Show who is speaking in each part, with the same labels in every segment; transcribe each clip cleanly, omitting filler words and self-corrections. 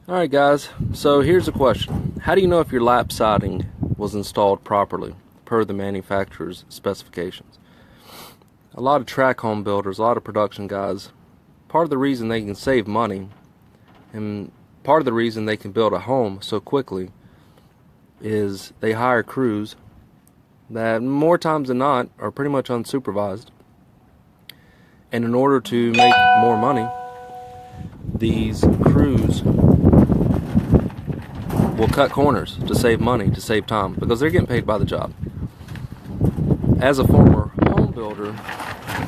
Speaker 1: Alright guys, so here's a question. How do you know if your lap siding was installed properly per the manufacturer's specifications? A lot of track home builders, a lot of production guys, part of the reason they can save money and part of the reason they can build a home so quickly is they hire crews that more times than not are pretty much unsupervised, and in order to make more money, these crews will cut corners to save money, to save time, because they're getting paid by the job. As a former home builder,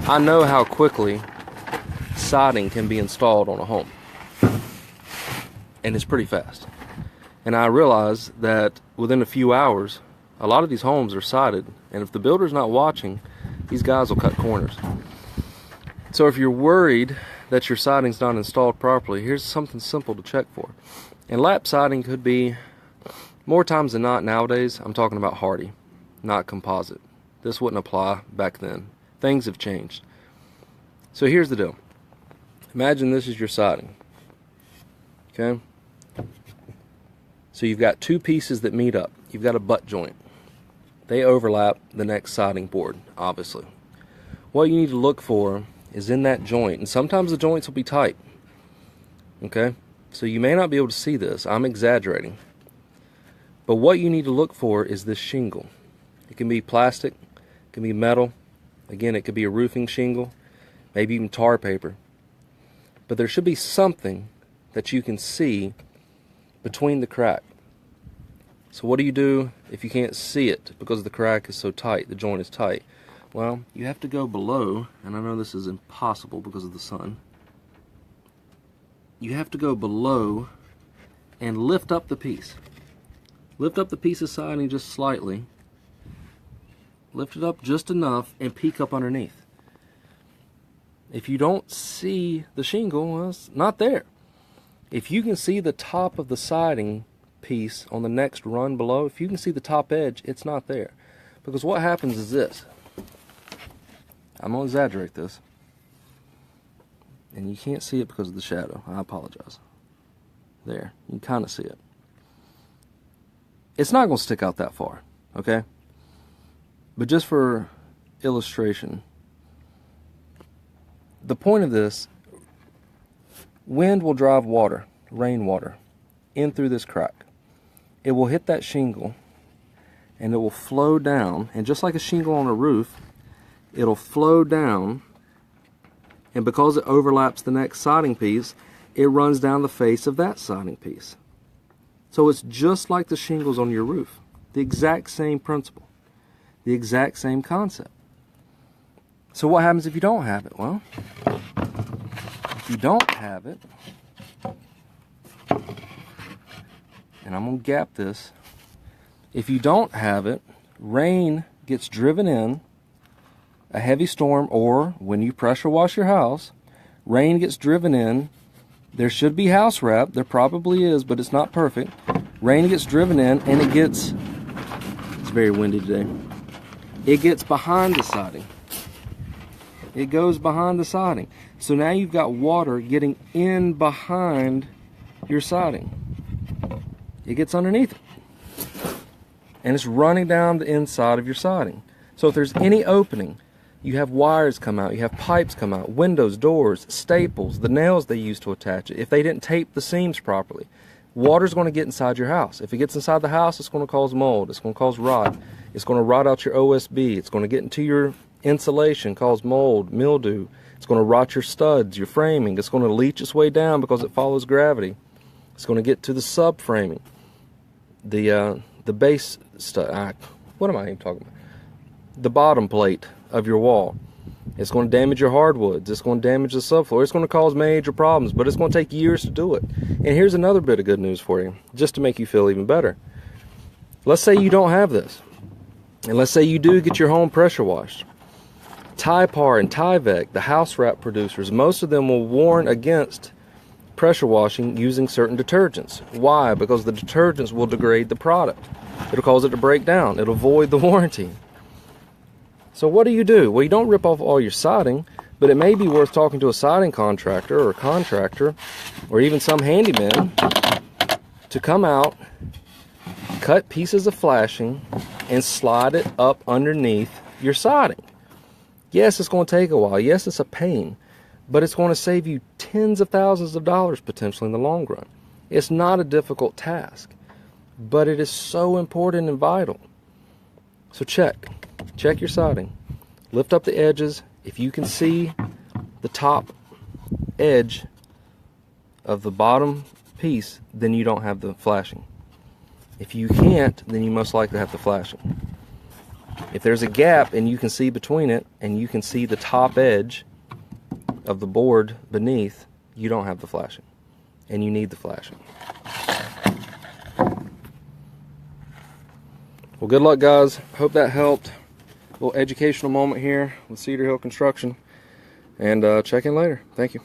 Speaker 1: I know how quickly siding can be installed on a home, and it's pretty fast. And I realize that within a few hours, a lot of these homes are sided, and if the builder's not watching, these guys will cut corners. So if you're worried that your siding's not installed properly, here's something simple to check for. And lap siding could be, more times than not nowadays, I'm talking about hardy, not composite. This wouldn't apply back then. Things have changed. So here's the deal. Imagine this is your siding. Okay? So you've got two pieces that meet up. You've got a butt joint. They overlap the next siding board, obviously. What you need to look for is in that joint, and sometimes the joints will be tight. Okay? So you may not be able to see this. I'm exaggerating. But what you need to look for is this shingle. It can be plastic, it can be metal. Again, it could be a roofing shingle, maybe even tar paper. But there should be something that you can see between the crack. So what do you do if you can't see it because the crack is so tight, the joint is tight? Well, you have to go below, and I know this is impossible because of the sun. You have to go below and lift up the piece. Lift up the piece of siding just slightly. Lift it up just enough and peek up underneath. If you don't see the shingle, well, it's not there. If you can see the top of the siding piece on the next run below, if you can see the top edge, it's not there. Because what happens is this. I'm going to exaggerate this. And you can't see it because of the shadow. I apologize. There, you can kind of see it. It's not going to stick out that far, okay? But just for illustration, the point of this, wind will drive water, rainwater, in through this crack. It will hit that shingle, and it will flow down, and just like a shingle on a roof, it'll flow down. And because it overlaps the next siding piece, it runs down the face of that siding piece. So it's just like the shingles on your roof. The exact same principle. The exact same concept. So what happens if you don't have it? Well, if you don't have it, and I'm going to gap this, if you don't have it, rain gets driven in, a heavy storm, or when you pressure wash your house, rain gets driven in. There should be house wrap. There probably is, but it's not perfect. Rain gets driven in, and it's very windy today. It gets behind the siding. It goes behind the siding. So now you've got water getting in behind your siding. It gets underneath it. And it's running down the inside of your siding. So if there's any opening, you have wires come out, you have pipes come out, windows, doors, staples, the nails they use to attach it. If they didn't tape the seams properly, water's going to get inside your house. If it gets inside the house, it's going to cause mold, it's going to cause rot, it's going to rot out your OSB, it's going to get into your insulation, cause mold, mildew, it's going to rot your studs, your framing, it's going to leach its way down because it follows gravity. It's going to get to the subframing, the base stud, what am I even talking about? The bottom plate of your wall. It's going to damage your hardwoods. It's going to damage the subfloor. It's going to cause major problems, but it's going to take years to do it. And here's another bit of good news for you, just to make you feel even better. Let's say you don't have this, and let's say you do get your home pressure washed. Typar and Tyvek, the house wrap producers, most of them will warn against pressure washing using certain detergents. Why? Because the detergents will degrade the product. It'll cause it to break down. It'll void the warranty. So what do? Well, you don't rip off all your siding, but it may be worth talking to a siding contractor or even some handyman to come out, cut pieces of flashing, and slide it up underneath your siding. Yes, it's going to take a while. Yes, it's a pain, but it's going to save you tens of thousands of dollars potentially in the long run. It's not a difficult task, but it is so important and vital. So check your siding. Lift up the edges. If you can see the top edge of the bottom piece, then you don't have the flashing. If you can't, then you most likely have the flashing. If there's a gap and you can see between it, and you can see the top edge of the board beneath, you don't have the flashing, and you need the flashing. Well, good luck, guys. Hope that helped. A little educational moment here with Cedar Hill Construction, and check in later. Thank you.